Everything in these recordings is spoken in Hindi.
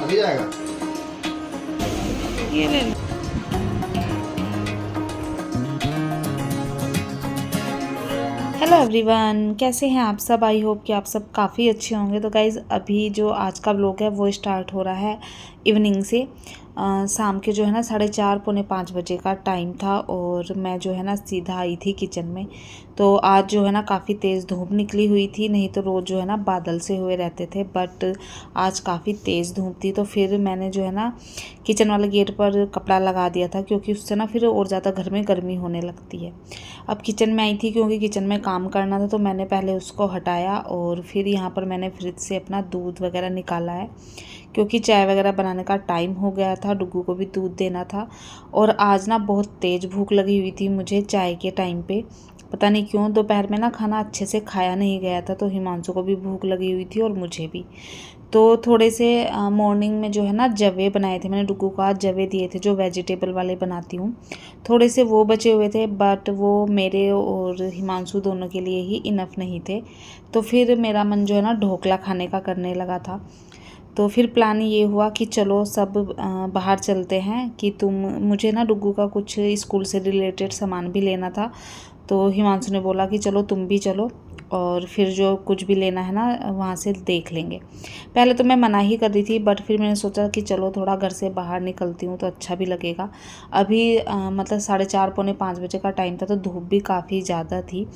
अभी आएगा। ये ले लो। हेलो एवरीवन, कैसे हैं आप सब। आई होप कि आप सब काफ़ी अच्छे होंगे। तो गाइज़ अभी जो आज का व्लॉग है वो स्टार्ट हो रहा है इवनिंग से। शाम के जो है ना 4:30 पौने 5 बजे का टाइम था और मैं जो है ना सीधा आई थी किचन में। तो आज जो है ना काफ़ी तेज़ धूप निकली हुई थी, नहीं तो रोज़ जो है ना बादल से हुए रहते थे, बट आज काफ़ी तेज़ धूप थी। तो फिर मैंने जो है ना किचन वाले गेट पर कपड़ा लगा दिया था, क्योंकि उससे ना फिर और ज़्यादा घर में गर्मी होने लगती है। अब किचन में आई थी क्योंकि किचन में काम करना था, तो मैंने पहले उसको हटाया और फिर यहाँ पर मैंने फ्रिज से अपना दूध वगैरह निकाला है, क्योंकि चाय वगैरह बनाने का टाइम हो गया था, डुग्गू को भी दूध देना था। और आज ना बहुत तेज़ भूख लगी हुई थी मुझे चाय के टाइम पे। पता नहीं क्यों दोपहर में ना खाना अच्छे से खाया नहीं गया था, तो हिमांशु को भी भूख लगी हुई थी और मुझे भी। तो थोड़े से मॉर्निंग में जो है ना जवे बनाए थे मैंने, डुग्गू को आज जवे दिए थे जो वेजिटेबल वाले बनाती हूँ। थोड़े से वो बचे हुए थे, बट वो मेरे और हिमांशु दोनों के लिए ही इनफ नहीं थे। तो फिर मेरा मन जो है ना ढोकला खाने का करने लगा था। तो फिर प्लान ये हुआ कि चलो सब बाहर चलते हैं, कि मुझे ना डुग्गू का कुछ स्कूल से रिलेटेड सामान भी लेना था। तो हिमांशु ने बोला कि चलो तुम भी चलो, और फिर जो कुछ भी लेना है ना वहाँ से देख लेंगे। पहले तो मैं मना ही कर रही थी, बट फिर मैंने सोचा कि चलो थोड़ा घर से बाहर निकलती हूँ तो अच्छा भी लगेगा। अभी मतलब 4:30 पौने 5 बजे का टाइम था, तो धूप भी काफ़ी ज़्यादा थी।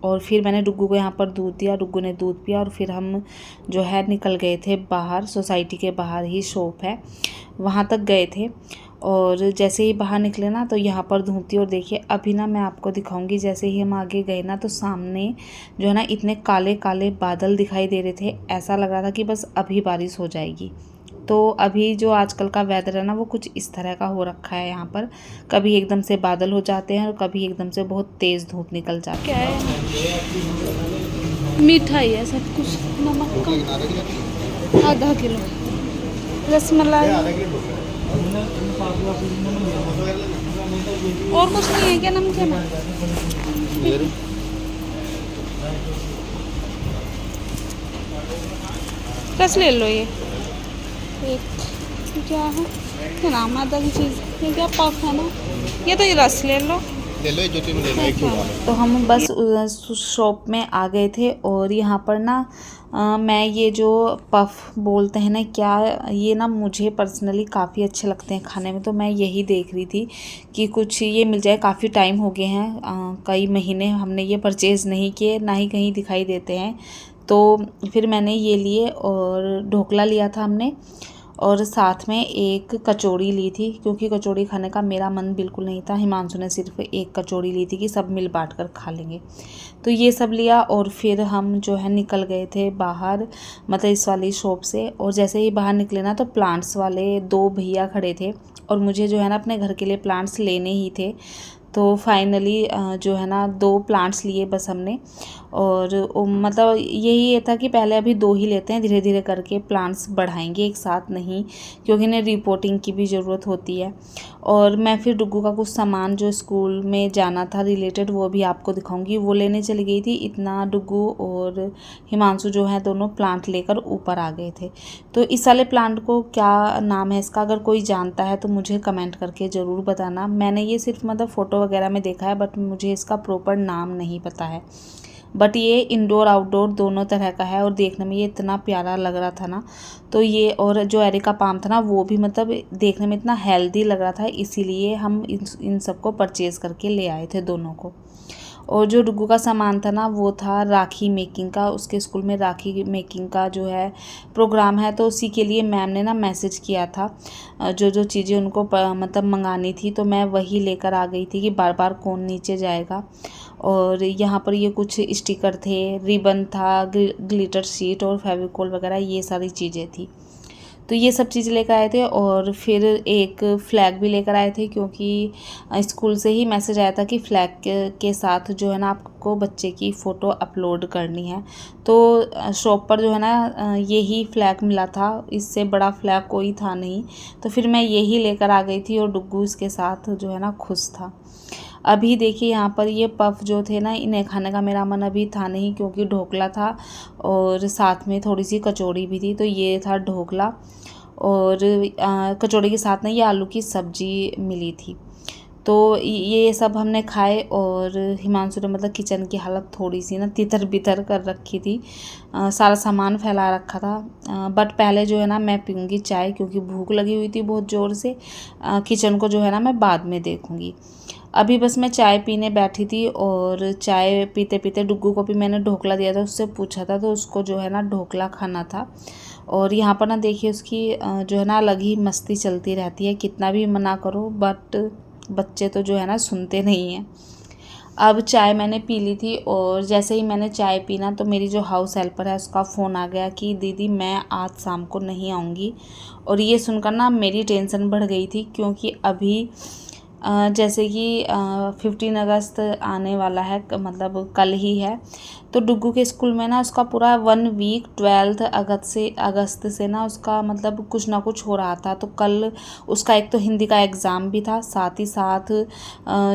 और फिर मैंने डुग्गू को यहाँ पर दूध दिया, डुग्गू ने दूध पिया, और फिर हम जो है निकल गए थे बाहर। सोसाइटी के बाहर ही शॉप है, वहाँ तक गए थे। और जैसे ही बाहर निकले ना तो यहाँ पर धूप थी। और देखिए अभी ना मैं आपको दिखाऊंगी, जैसे ही हम आगे गए ना तो सामने जो है ना इतने काले काले बादल दिखाई दे रहे थे, ऐसा लग रहा था कि बस अभी बारिश हो जाएगी। तो अभी जो आजकल का वेदर है ना वो कुछ इस तरह का हो रखा है यहाँ पर। कभी एकदम से बादल हो जाते हैं और कभी एकदम से बहुत तेज़ धूप निकल जाती है। क्या है, मिठाई है सब कुछ, नमक का आधा किलो, रसमलाई, और कुछ नहीं है क्या नमकीन। रस ले लो, ये एक क्या है, क्या नाम है आधा की चीज़, ये क्या पफ है ना, ये तो ये रस ले लो। ले लो, जो तुम ले लो, एक ही उठा लो। तो हम बस शॉप में आ गए थे, और यहाँ पर ना मैं ये जो पफ बोलते हैं ना क्या, ये ना मुझे पर्सनली काफ़ी अच्छे लगते हैं खाने में। तो मैं यही देख रही थी कि कुछ ये मिल जाए। काफ़ी टाइम हो गए हैं, कई महीने हमने ये परचेज़ नहीं किए, ना ही कहीं दिखाई देते हैं। तो फिर मैंने ये लिए, और ढोकला लिया था हमने, और साथ में एक कचौड़ी ली थी, क्योंकि कचौड़ी खाने का मेरा मन बिल्कुल नहीं था। हिमांशु ने सिर्फ एक कचौड़ी ली थी कि सब मिल बांट कर खा लेंगे। तो ये सब लिया, और फिर हम जो है निकल गए थे बाहर, मतलब इस वाली शॉप से। और जैसे ही बाहर निकले ना तो प्लांट्स वाले 2 भैया खड़े थे, और मुझे जो है ना अपने घर के लिए प्लांट्स लेने ही थे। तो फाइनली जो है ना 2 प्लांट्स लिए बस हमने। और मतलब यही ये था कि पहले अभी 2 ही लेते हैं, धीरे धीरे करके प्लांट्स बढ़ाएंगे, एक साथ नहीं, क्योंकि इन्हें रिपोर्टिंग की भी ज़रूरत होती है। और मैं फिर डुग्गू का कुछ सामान जो स्कूल में जाना था रिलेटेड, वो भी आपको दिखाऊंगी, वो लेने चली गई थी। इतना डुग्गू और हिमांशु जो है दोनों प्लांट लेकर ऊपर आ गए थे। तो इस वाले प्लांट को क्या नाम है इसका, अगर कोई जानता है तो मुझे कमेंट करके ज़रूर बताना। मैंने ये सिर्फ मतलब फ़ोटो वगैरह में देखा है, बट मुझे इसका प्रॉपर नाम नहीं पता है। बट ये इंडोर आउटडोर दोनों तरह का है, और देखने में ये इतना प्यारा लग रहा था ना। तो ये, और जो एरिका पाम था ना वो भी मतलब देखने में इतना हेल्दी लग रहा था, इसीलिए हम इन सबको परचेज़ करके ले आए थे दोनों को। और जो डुग्गू का सामान था ना वो था राखी मेकिंग का। उसके स्कूल में राखी मेकिंग का जो है प्रोग्राम है, तो उसी के लिए मैम ने ना मैसेज किया था जो जो चीज़ें उनको मतलब मंगानी थी। तो मैं वही लेकर आ गई थी कि बार बार कौन नीचे जाएगा। और यहाँ पर ये कुछ स्टिकर थे, रिबन था, ग्लिटर शीट और फेविकोल वगैरह, ये सारी चीज़ें थी। तो ये सब चीज़ लेकर आए थे, और फिर एक फ़्लैग भी लेकर आए थे, क्योंकि स्कूल से ही मैसेज आया था कि फ़्लैग के साथ जो है ना आपको बच्चे की फ़ोटो अपलोड करनी है। तो शॉप पर जो है ना यही फ़्लैग मिला था, इससे बड़ा फ़्लैग कोई था नहीं। तो फिर मैं यही लेकर आ गई थी, और डुग्गू इसके साथ जो है ना खुश था। अभी देखिए यहाँ पर ये पफ जो थे ना, इन्हें खाने का मेरा मन अभी था नहीं, क्योंकि ढोकला था और साथ में थोड़ी सी कचौड़ी भी थी। तो ये था ढोकला, और कचौड़ी के साथ ना ये आलू की सब्ज़ी मिली थी। तो ये सब हमने खाए और हिमांशु ने मतलब किचन की हालत थोड़ी सी ना तितर बितर कर रखी थी। सारा सामान फैला रखा था। बट पहले जो है ना मैं पीऊँगी चाय, क्योंकि भूख लगी हुई थी बहुत ज़ोर से। किचन को जो है ना मैं बाद में देखूँगी। अभी बस मैं चाय पीने बैठी थी और चाय पीते पीते डुग्गू को भी मैंने ढोकला दिया था, उससे पूछा था तो उसको जो है ना ढोकला खाना था। और यहाँ पर ना देखिए उसकी जो है ना अलग ही मस्ती चलती रहती है, कितना भी मना करो बट बच्चे तो जो है ना सुनते नहीं हैं। अब चाय मैंने पी ली थी और जैसे ही मैंने चाय पी ना तो मेरी जो हाउस हेल्पर है उसका फ़ोन आ गया कि दीदी मैं आज शाम को नहीं आऊँगी। और ये सुनकर ना मेरी टेंशन बढ़ गई थी, क्योंकि अभी जैसे कि 15 अगस्त आने वाला है, मतलब कल ही है। तो डुग्गू के स्कूल में ना उसका पूरा 1 वीक 12 अगस्त से ना उसका मतलब कुछ ना कुछ हो रहा था। तो कल उसका एक तो हिंदी का एग्ज़ाम भी था, साथ ही साथ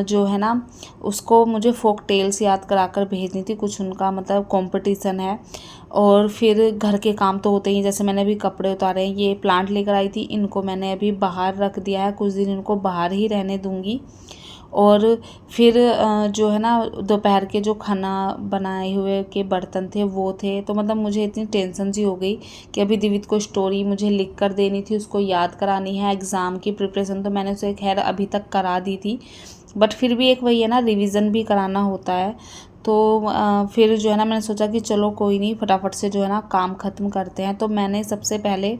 जो है ना उसको मुझे फोक टेल्स याद करा कर भेजनी थी, कुछ उनका मतलब कंपटीशन है। और फिर घर के काम तो होते ही, जैसे मैंने अभी कपड़े उतारे हैं, ये प्लांट लेकर आई थी, इनको मैंने अभी बाहर रख दिया है, कुछ दिन इनको बाहर ही रहने दूंगी। और फिर जो है ना दोपहर के जो खाना बनाए हुए के बर्तन थे वो थे। तो मतलब मुझे इतनी टेंशन सी हो गई कि अभी दिवित को स्टोरी मुझे लिख कर देनी थी, उसको याद करानी है। एग्ज़ाम की प्रिपरेशन तो मैंने उसे खैर अभी तक करा दी थी, बट फिर भी एक वही है ना, रिवीज़न भी कराना होता है। तो फिर जो है ना मैंने सोचा कि चलो कोई नहीं, फटाफट से जो है ना काम ख़त्म करते हैं। तो मैंने सबसे पहले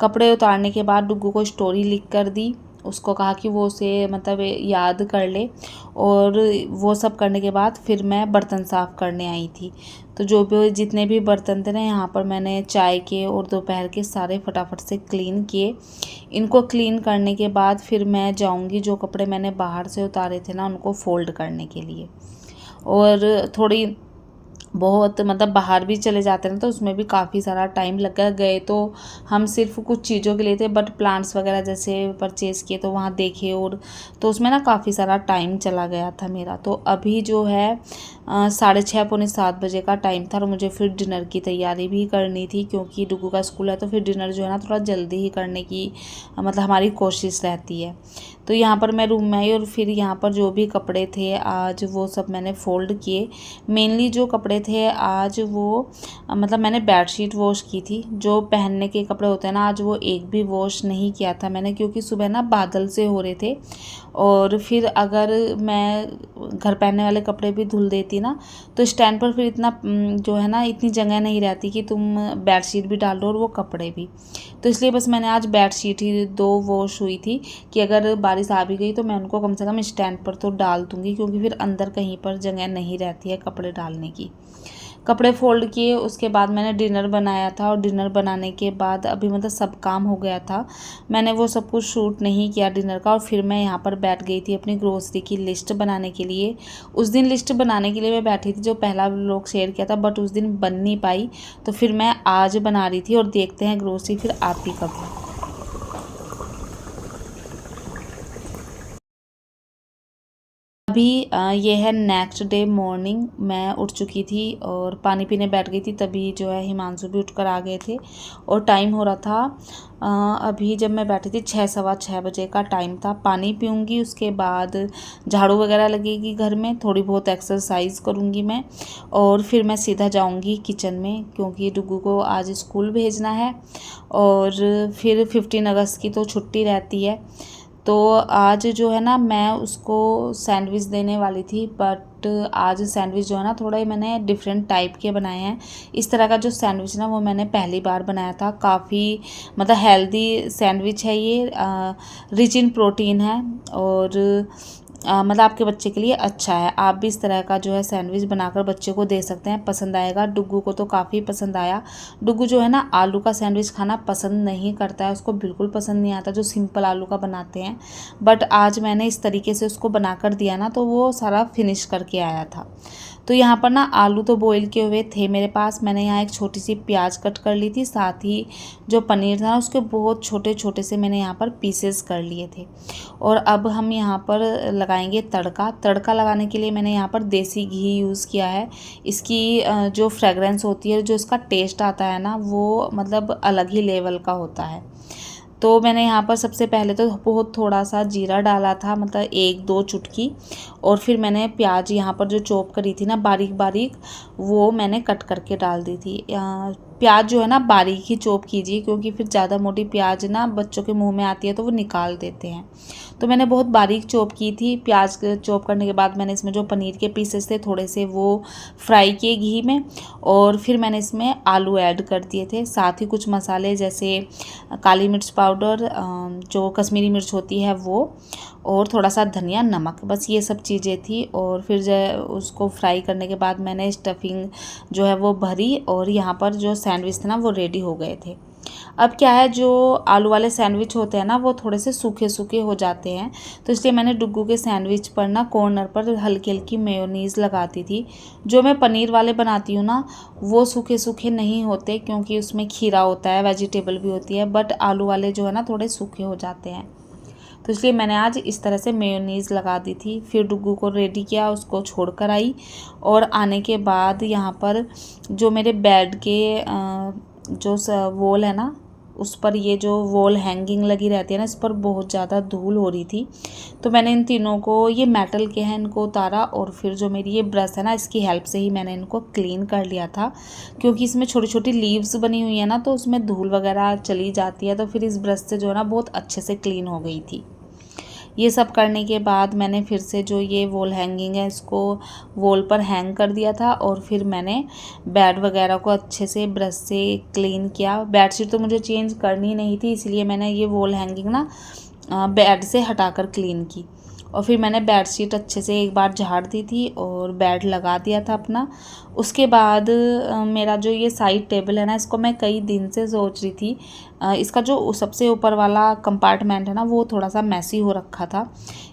कपड़े उतारने के बाद डुग्गू को स्टोरी लिख कर दी, उसको कहा कि वो उसे मतलब याद कर ले। और वो सब करने के बाद फिर मैं बर्तन साफ़ करने आई थी। तो जो भी जितने भी बर्तन थे ना यहाँ पर मैंने चाय के और दोपहर के सारे फटाफट से क्लीन किए। इनको क्लीन करने के बाद फिर मैं जाऊँगी जो कपड़े मैंने बाहर से उतारे थे ना उनको फ़ोल्ड करने के लिए। और थोड़ी बहुत मतलब बाहर भी चले जाते हैं तो उसमें भी काफ़ी सारा टाइम लग गए। तो हम सिर्फ कुछ चीज़ों के लिए थे, बट प्लांट्स वगैरह जैसे परचेज़ किए तो वहाँ देखे, और तो उसमें ना काफ़ी सारा टाइम चला गया था मेरा। तो अभी जो है 6:30 पौने 7 बजे का टाइम था और मुझे फिर डिनर की तैयारी भी करनी थी, क्योंकि डुग्गू का स्कूल है तो फिर डिनर जो है ना थोड़ा जल्दी ही करने की मतलब हमारी कोशिश रहती है। तो यहाँ पर मैं रूम में आई और फिर यहाँ पर जो भी कपड़े थे आज वो सब मैंने फ़ोल्ड किए। मेनली जो कपड़े थे आज वो मतलब मैंने बेडशीट वॉश की थी। जो पहनने के कपड़े होते हैं ना आज वो एक भी वॉश नहीं किया था मैंने, क्योंकि सुबह ना बादल से हो रहे थे। और फिर अगर मैं घर पहनने वाले कपड़े भी धुल देती ना तो स्टैंड पर फिर इतना जो है ना इतनी जगह नहीं रहती कि तुम बेडशीट भी डाल दो और वो कपड़े भी। तो इसलिए बस मैंने आज बेडशीट ही 2 वॉश हुई थी कि अगर बारिश आ भी गई तो मैं उनको कम से कम स्टैंड पर तो डाल दूँगी, क्योंकि फिर अंदर कहीं पर जगह नहीं रहती है कपड़े डालने की। कपड़े फ़ोल्ड किए, उसके बाद मैंने डिनर बनाया था और डिनर बनाने के बाद अभी मतलब सब काम हो गया था। मैंने वो सब कुछ शूट नहीं किया डिनर का, और फिर मैं यहाँ पर बैठ गई थी अपनी ग्रोसरी की लिस्ट बनाने के लिए। उस दिन लिस्ट बनाने के लिए मैं बैठी थी जो पहला व्लॉग शेयर किया था, बट उस दिन बन नहीं पाई, तो फिर मैं आज बना रही थी। और देखते हैं ग्रोसरी फिर आती कब है। अभी ये है नेक्स्ट डे मॉर्निंग। मैं उठ चुकी थी और पानी पीने बैठ गई थी, तभी जो है हिमांशु भी उठकर आ गए थे और टाइम हो रहा था अभी जब मैं बैठी थी 6 सवा 6 बजे का टाइम था। पानी पीऊँगी, उसके बाद झाड़ू वगैरह लगेगी घर में, थोड़ी बहुत एक्सरसाइज करूँगी मैं, और फिर मैं सीधा जाऊँगी किचन में, क्योंकि डुग्गू को आज स्कूल भेजना है। और फिर 15 अगस्त की तो छुट्टी रहती है। तो आज जो है ना मैं उसको सैंडविच देने वाली थी, बट आज सैंडविच जो है ना थोड़ा ही मैंने डिफरेंट टाइप के बनाए हैं। इस तरह का जो सैंडविच ना वो मैंने पहली बार बनाया था। काफ़ी मतलब हेल्दी सैंडविच है ये, रिच इन प्रोटीन है और मतलब आपके बच्चे के लिए अच्छा है। आप भी इस तरह का जो है सैंडविच बनाकर बच्चे को दे सकते हैं, पसंद आएगा। डुग्गू को तो काफ़ी पसंद आया। डुग्गू जो है ना आलू का सैंडविच खाना पसंद नहीं करता है, उसको बिल्कुल पसंद नहीं आता जो सिंपल आलू का बनाते हैं। बट आज मैंने इस तरीके से उसको बनाकर दिया ना तो वो सारा फिनिश करके आया था। तो यहाँ पर ना आलू तो बॉईल किए हुए थे मेरे पास। मैंने यहाँ एक छोटी सी प्याज कट कर ली थी, साथ ही जो पनीर था ना उसके बहुत छोटे छोटे से मैंने यहाँ पर पीसेस कर लिए थे। और अब हम यहाँ पर लगाएंगे तड़का। तड़का लगाने के लिए मैंने यहाँ पर देसी घी यूज़ किया है। इसकी जो फ्रेगरेंस होती है, जो इसका टेस्ट आता है ना वो मतलब अलग ही लेवल का होता है। तो मैंने यहाँ पर सबसे पहले तो बहुत थोड़ा सा जीरा डाला था, मतलब 1-2 चुटकी, और फिर मैंने प्याज यहाँ पर जो चॉप करी थी ना बारीक बारीक, वो मैंने कट करके डाल दी थी। प्याज जो है ना बारीक ही चॉप कीजिए, क्योंकि फिर ज़्यादा मोटी प्याज ना बच्चों के मुंह में आती है तो वो निकाल देते हैं। तो मैंने बहुत बारीक चॉप की थी। प्याज चॉप करने के बाद मैंने इसमें जो पनीर के पीसेस थे थोड़े से वो फ्राई किए घी में, और फिर मैंने इसमें आलू ऐड कर दिए थे। साथ ही कुछ मसाले जैसे काली मिर्च पाउडर, जो कश्मीरी मिर्च होती है वो, और थोड़ा सा धनिया, नमक, बस ये सब चीज़ें थी। और फिर उसको फ्राई करने के बाद मैंने स्टफिंग जो है वो भरी, और यहाँ पर जो सैंडविच थे ना वो रेडी हो गए थे। अब क्या है, जो आलू वाले सैंडविच होते हैं ना वो थोड़े से सूखे सूखे हो जाते हैं, तो इसलिए मैंने डुग्गू के सैंडविच पर ना कॉर्नर पर हल्की हल्की मेयोनीज़ लगाती थी। जो मैं पनीर वाले बनाती हूँ ना वो सूखे सूखे नहीं होते, क्योंकि उसमें खीरा होता है, वेजिटेबल भी होती है, बट आलू वाले जो है ना थोड़े सूखे हो जाते हैं, तो इसलिए मैंने आज इस तरह से मेयोनीज़ लगा दी थी। फिर डुग्गू को रेडी किया, उसको छोड़ कर आई, और आने के बाद यहाँ पर जो मेरे बेड के जो वॉल है ना उस पर ये जो वॉल हैंगिंग लगी रहती है ना, इस पर बहुत ज़्यादा धूल हो रही थी। तो मैंने इन तीनों को, ये मेटल के हैं, इनको उतारा, और फिर जो मेरी ये ब्रश है ना इसकी हेल्प से ही मैंने इनको क्लीन कर लिया था, क्योंकि इसमें छोटी छोटी लीव्स बनी हुई है ना तो उसमें धूल वगैरह चली जाती है। तो फिर इस ब्रश से जो है ना बहुत अच्छे से क्लीन हो गई थी। ये सब करने के बाद मैंने फिर से जो ये वॉल हैंगिंग है इसको वॉल पर हैंग कर दिया था, और फिर मैंने बेड वगैरह को अच्छे से ब्रश से क्लीन किया। बेडशीट तो मुझे चेंज करनी नहीं थी, इसलिए मैंने ये वॉल हैंगिंग ना बेड से हटाकर क्लीन की। और फिर मैंने बेडशीट अच्छे से एक बार झाड़ दी थी और बेड लगा दिया था अपना। उसके बाद मेरा जो ये साइड टेबल है ना इसको मैं कई दिन से सोच रही थी। इसका जो सबसे ऊपर वाला कंपार्टमेंट है ना वो थोड़ा सा मैसी हो रखा था।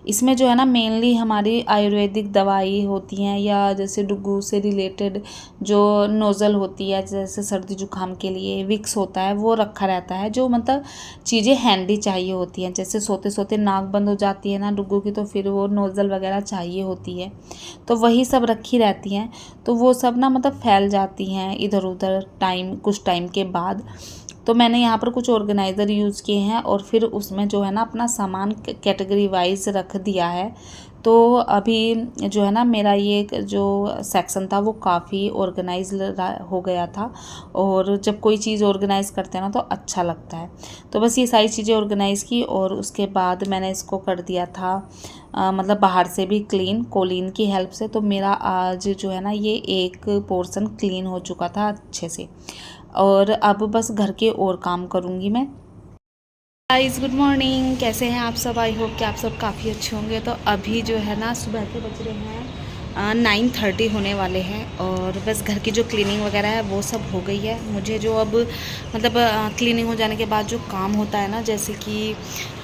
इसमें जो है ना मेनली हमारी आयुर्वेदिक दवाई होती हैं, या जैसे डुग्गू से रिलेटेड जो नोज़ल होती है, जैसे सर्दी जुकाम के लिए विक्स होता है वो रखा रहता है, जो मतलब चीज़ें हैंडी चाहिए होती हैं। जैसे सोते सोते नाक बंद हो जाती है ना डुग्गू की, तो फिर वो नोज़ल वगैरह चाहिए होती है, तो वही सब रखी रहती हैं। तो वो सब ना मतलब फैल जाती हैं इधर उधर कुछ टाइम के बाद। तो मैंने यहाँ पर कुछ ऑर्गेनाइज़र यूज़ किए हैं, और फिर उसमें जो है ना अपना सामान कैटेगरी वाइज रख दिया है। तो अभी जो है ना मेरा ये जो सेक्शन था वो काफ़ी ऑर्गेनाइज हो गया था, और जब कोई चीज़ ऑर्गेनाइज़ करते हैं ना तो अच्छा लगता है। तो बस ये सारी चीज़ें ऑर्गेनाइज़ की, और उसके बाद मैंने इसको कर दिया था मतलब बाहर से भी क्लीन कोलीन की हेल्प से। तो मेरा आज जो है ना ये एक पोर्शन क्लीन हो चुका था अच्छे से, और अब बस घर के और काम करूँगी मैं। गाइस गुड मॉर्निंग, कैसे हैं आप सब? आई होप कि आप सब काफ़ी अच्छे होंगे। तो अभी जो है ना सुबह के बज रहे हैं 9:30 होने वाले हैं, और बस घर की जो क्लीनिंग वगैरह है वो सब हो गई है। मुझे जो अब मतलब क्लीनिंग हो जाने के बाद जो काम होता है ना, जैसे कि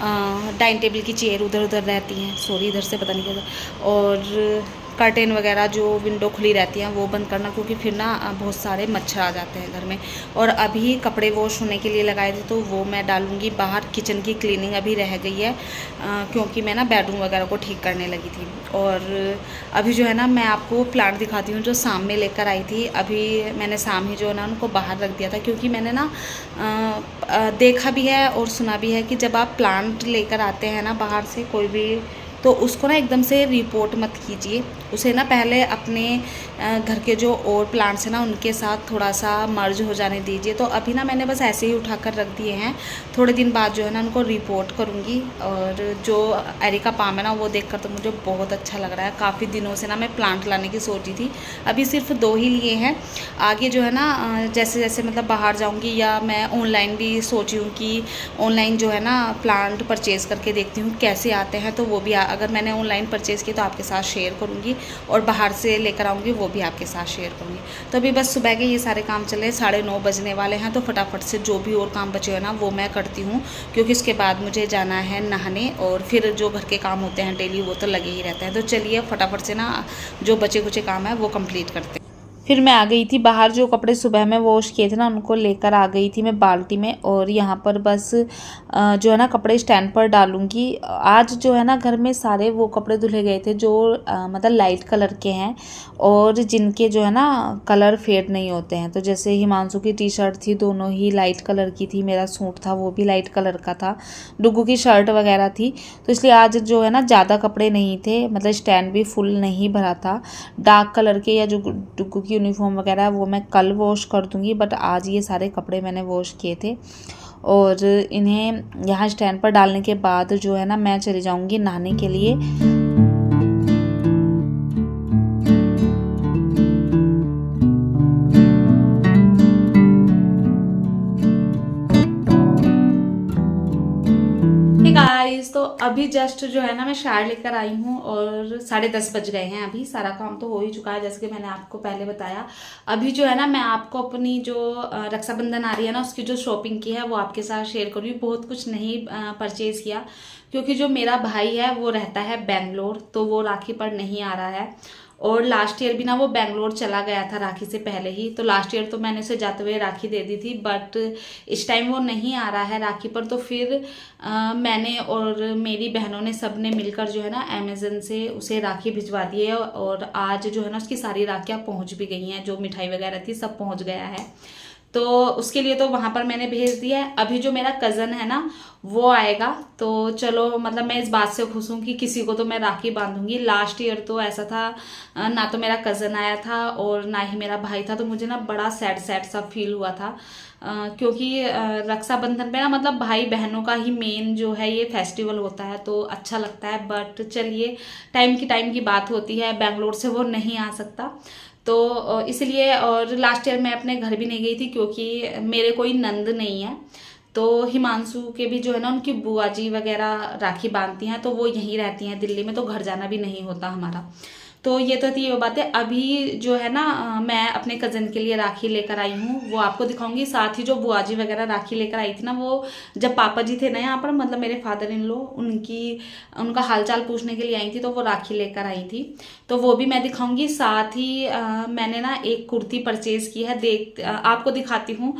डाइनिंग टेबल की चेयर उधर उधर रहती हैं, सॉरी इधर से पता नहीं क्या, और कर्टेन वगैरह जो विंडो खुली रहती हैं वो बंद करना, क्योंकि फिर ना बहुत सारे मच्छर आ जाते हैं घर में। और अभी कपड़े वॉश होने के लिए लगाए थे तो वो मैं डालूँगी बाहर। किचन की क्लीनिंग अभी रह गई है, क्योंकि मैं ना बेडरूम वगैरह को ठीक करने लगी थी। और अभी जो है ना मैं आपको प्लांट दिखाती हूँ जो शाम में लेकर आई थी। अभी मैंने शाम ही जो है ना उनको बाहर रख दिया था, क्योंकि मैंने ना देखा भी है और सुना भी है कि जब आप प्लांट लेकर आते हैं ना बाहर से कोई भी, तो उसको ना एकदम से रिपोर्ट मत कीजिए। उसे ना पहले अपने घर के जो और प्लांट्स हैं ना उनके साथ थोड़ा सा मर्ज हो जाने दीजिए। तो अभी ना मैंने बस ऐसे ही उठाकर रख दिए हैं, थोड़े दिन बाद जो है ना उनको रिपोर्ट करूँगी। और जो एरिका पाम है ना वो देखकर तो मुझे बहुत अच्छा लग रहा है। काफ़ी दिनों से ना मैं प्लांट लाने की सोची थी, अभी सिर्फ 2 ही लिए हैं। आगे जो है ना जैसे जैसे मतलब बाहर जाऊँगी, या मैं ऑनलाइन भी सोची हूँ कि ऑनलाइन जो है ना प्लांट परचेज़ करके देखती हूँ कैसे आते हैं। तो वो भी अगर मैंने ऑनलाइन परचेज़ की तो आपके साथ शेयर करूँगी, और बाहर से लेकर आऊँगी वो भी आपके साथ शेयर करूँगी। तो अभी बस सुबह के ये सारे काम चले, 9:30 बजने वाले हैं। तो फटाफट से जो भी और काम बचे हुए ना वो मैं करती हूँ, क्योंकि उसके बाद मुझे जाना है नहाने, और फिर जो घर के काम होते हैं डेली वो तो लगे ही रहते हैं। तो चलिए फटाफट से ना जो बचे कुचे काम है वो कंप्लीट करते हैं। फिर मैं आ गई थी बाहर, जो कपड़े सुबह में वॉश किए थे ना उनको लेकर आ गई थी मैं बाल्टी में। और यहाँ पर बस जो है ना कपड़े स्टैंड पर डालूंगी। आज जो है ना घर में सारे वो कपड़े धुले गए थे जो मतलब लाइट कलर के हैं और जिनके जो है ना कलर फेड नहीं होते हैं। तो जैसे हिमांशु की टी शर्ट थी, दोनों ही लाइट कलर की थी, मेरा सूट था वो भी लाइट कलर का था, डुग्गू की शर्ट वगैरह थी। तो इसलिए आज जो है ना ज़्यादा कपड़े नहीं थे, मतलब स्टैंड भी फुल नहीं भरा था। डार्क कलर के या जो डुग्गू की यूनिफॉर्म वगैरह है वो मैं कल वॉश कर दूंगी, बट आज ये सारे कपड़े मैंने वॉश किए थे। और इन्हें यहाँ स्टैंड पर डालने के बाद जो है ना मैं चली जाऊंगी नहाने के लिए। गाइस तो अभी जस्ट जो है ना मैं शायर लेकर आई हूँ और 10:30 बज गए हैं। अभी सारा काम तो हो ही चुका है जैसे कि मैंने आपको पहले बताया। अभी जो है ना मैं आपको अपनी जो रक्षाबंधन आ रही है ना उसकी जो शॉपिंग की है वो आपके साथ शेयर करूँगी। बहुत कुछ नहीं परचेज किया क्योंकि जो मेरा भाई है वो रहता है बेंगलोर, तो वो राखी पर नहीं आ रहा है। और लास्ट ईयर भी ना वो बेंगलोर चला गया था राखी से पहले ही, तो लास्ट ईयर तो मैंने उसे जाते हुए राखी दे दी थी, बट इस टाइम वो नहीं आ रहा है राखी पर। तो फिर मैंने और मेरी बहनों ने सब ने मिलकर जो है ना अमेज़न से उसे राखी भिजवा दी है। और आज जो है ना उसकी सारी राखियाँ पहुँच भी गई हैं, जो मिठाई वगैरह थी सब पहुँच गया है। तो उसके लिए तो वहाँ पर मैंने भेज दिया है। अभी जो मेरा कज़न है ना वो आएगा, तो चलो मतलब मैं इस बात से खुश हूँ कि किसी को तो मैं राखी बांधूंगी। लास्ट ईयर तो ऐसा था ना, तो मेरा कज़न आया था और ना ही मेरा भाई था, तो मुझे ना बड़ा सैड सैड सा फील हुआ था। क्योंकि रक्षाबंधन पे ना मतलब भाई बहनों का ही मेन जो है ये फेस्टिवल होता है, तो अच्छा लगता है। बट चलिए टाइम की बात होती है, बेंगलोर से वो नहीं आ सकता तो इसलिए। और लास्ट ईयर मैं अपने घर भी नहीं गई थी क्योंकि मेरे कोई नंद नहीं है। तो हिमांशु के भी जो है ना उनकी बुआ जी वगैरह राखी बांधती हैं, तो वो यहीं रहती हैं दिल्ली में, तो घर जाना भी नहीं होता हमारा। तो ये तो थी वो बातें। अभी जो है ना मैं अपने कज़न के लिए राखी लेकर आई हूँ, वो आपको दिखाऊंगी। साथ ही जो बुआ जी वगैरह राखी लेकर आई थी ना, वो जब पापा जी थे ना यहाँ पर, मतलब मेरे फादर इन लॉ, उनका हालचाल पूछने के लिए आई थी, तो वो राखी लेकर आई थी, तो वो भी मैं दिखाऊंगी। साथ ही मैंने ना एक कुर्ती परचेज की है, आपको दिखाती हूँ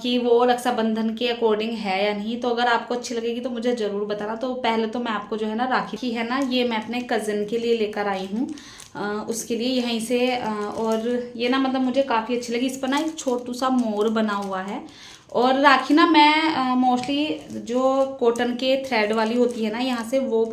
कि वो रक्षाबंधन के अकॉर्डिंग है या नहीं। तो अगर आपको अच्छी लगेगी तो मुझे ज़रूर बताना। तो पहले तो मैं आपको जो है ना राखी की है ना, ये मैं अपने कज़न के लिए लेकर आई हूँ, उसके लिए यहीं से। और ये ना मतलब मुझे काफ़ी अच्छी लगी। इस पर ना एक छोटू सा मोर बना हुआ है। और राखी ना मैं मोस्टली जो कॉटन के थ्रेड वाली होती है ना यहाँ से वो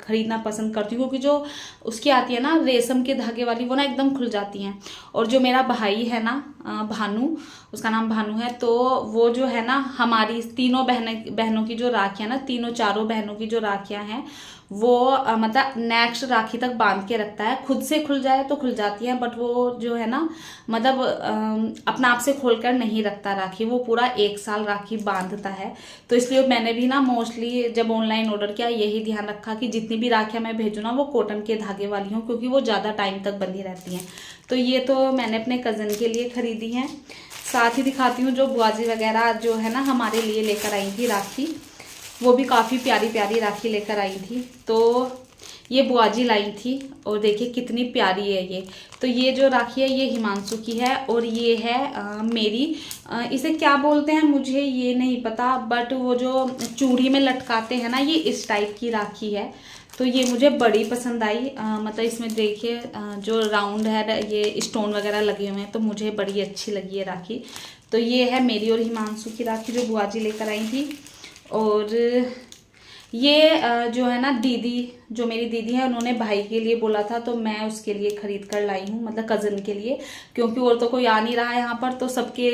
खरीदना पसंद करती हूँ, क्योंकि जो उसकी आती है ना रेशम के धागे वाली, वो ना एकदम खुल जाती हैं। और जो मेरा भाई है ना भानु, उसका नाम भानु है, तो वो जो है ना हमारी तीनों बहनों की जो राखियाँ ना, चारों बहनों की जो राखियाँ हैं वो मतलब नेक्स्ट राखी तक बांध के रखता है। खुद से खुल जाए तो खुल जाती है, बट वो जो है ना मतलब अपना आप से खोलकर नहीं रखता राखी, वो पूरा 1 साल राखी बांधता है। तो इसलिए मैंने भी ना मोस्टली जब ऑनलाइन ऑर्डर किया यही ध्यान रखा कि जितनी भी राखियाँ मैं भेजूँ ना वो कॉटन के धागे वाली हों, क्योंकि वो ज़्यादा टाइम तक बंधी रहती हैं। तो ये तो मैंने अपने कज़न के लिए खरीदी हैं। साथ ही दिखाती हूँ जो बुआ जी वगैरह जो है ना हमारे लिए लेकर आई थी राखी, वो भी काफ़ी प्यारी प्यारी राखी लेकर आई थी। तो ये बुआ जी लाई थी और देखिए कितनी प्यारी है ये। तो ये जो राखी है ये हिमांशु की है और ये है मेरी। इसे क्या बोलते हैं मुझे ये नहीं पता, बट वो जो चूड़ी में लटकाते हैं ना, ये इस टाइप की राखी है। तो ये मुझे बड़ी पसंद आई। मतलब इसमें देखिए जो राउंड है ये स्टोन वगैरह लगे हुए हैं, तो मुझे बड़ी अच्छी लगी है राखी। तो ये है मेरी और हिमांशु की राखी जो बुआ जी लेकर आई थी। और ये जो है ना दीदी, जो मेरी दीदी है, उन्होंने भाई के लिए बोला था, तो मैं उसके लिए खरीद कर लाई हूँ, मतलब कज़न के लिए, क्योंकि और तो कोई आ नहीं रहा है यहाँ पर, तो सबके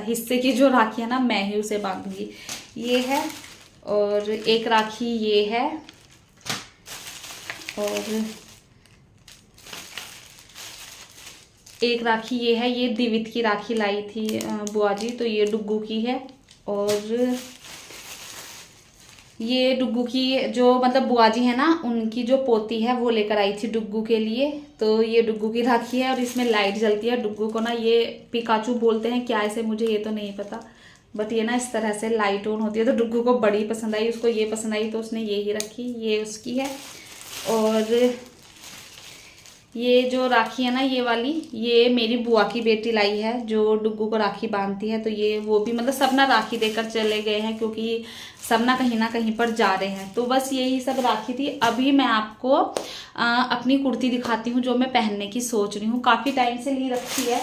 हिस्से की जो राखी है ना मैं ही उसे बांधूंगी। ये है, और एक राखी ये है, और एक राखी ये है। ये दिवित की राखी लाई थी बुआ जी, तो ये डुग्गू की है। और ये डुग्गू की जो मतलब बुआ जी है ना उनकी जो पोती है वो लेकर आई थी डुग्गू के लिए। तो ये डुग्गू की राखी है और इसमें लाइट जलती है। डुग्गू को ना ये पिकाचू बोलते हैं क्या, ऐसे मुझे ये तो नहीं पता, बट ये ना इस तरह से लाइट ऑन होती है। तो डुग्गू को बड़ी पसंद आई, उसको ये पसंद आई, तो उसने ये ही रखी, ये उसकी है। और ये जो राखी है ना, ये वाली, ये मेरी बुआ की बेटी लाई है जो डुग्गू को राखी बांधती है। तो ये वो भी मतलब सब ना राखी देकर चले गए हैं क्योंकि सब ना कहीं पर जा रहे हैं। तो बस यही सब राखी थी। अभी मैं आपको अपनी कुर्ती दिखाती हूँ जो मैं पहनने की सोच रही हूँ। काफ़ी टाइम से ली रखी है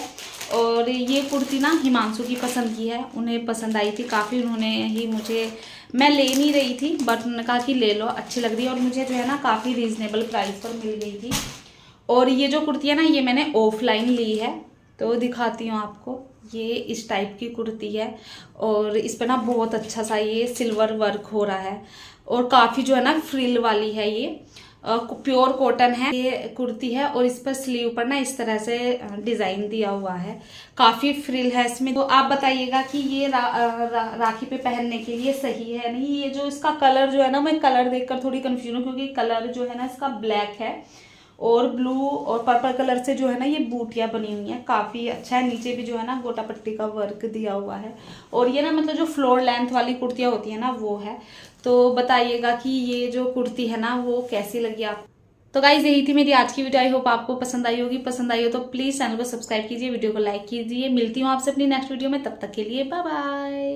और ये कुर्ती ना हिमांशु की पसंद की है, उन्हें पसंद आई थी काफ़ी। उन्होंने ही मुझे, मैं ले नहीं रही थी बट उन्होंने कहा कि ले लो, अच्छी लग रही है। और मुझे जो है ना काफ़ी रीज़नेबल प्राइस पर मिल गई थी। और ये जो कुर्ती है ना, ये मैंने ऑफलाइन ली है, तो दिखाती हूँ आपको। ये इस टाइप की कुर्ती है और इस पर ना बहुत अच्छा सा ये सिल्वर वर्क हो रहा है और काफ़ी जो है ना फ्रिल वाली है। ये प्योर कॉटन है ये कुर्ती है और इस पर स्लीव पर ना इस तरह से डिज़ाइन दिया हुआ है, काफ़ी फ्रिल है इसमें। तो आप बताइएगा कि ये राखी पे पहनने के लिए सही है नहीं। ये जो इसका कलर जो है ना, मैं कलर देखकर थोड़ी कंफ्यूज हूँ क्योंकि कलर जो है ना इसका ब्लैक है और ब्लू और पर्पल कलर से जो है ना ये बूटियाँ बनी हुई हैं, काफ़ी अच्छा है। नीचे भी जो है ना गोटा पट्टी का वर्क दिया हुआ है और ये ना मतलब जो फ्लोर लेंथ वाली कुर्तियाँ होती है ना वो है। तो बताइएगा कि ये जो कुर्ती है ना वो कैसी लगी आप। तो गाइज यही थी मेरी आज की वीडियो। आई होप आपको पसंद आई होगी। पसंद आई हो तो प्लीज़ चैनल को सब्सक्राइब कीजिए, वीडियो को लाइक कीजिए। मिलती हूँ आपसे अपनी नेक्स्ट वीडियो में, तब तक के लिए बाय बाय।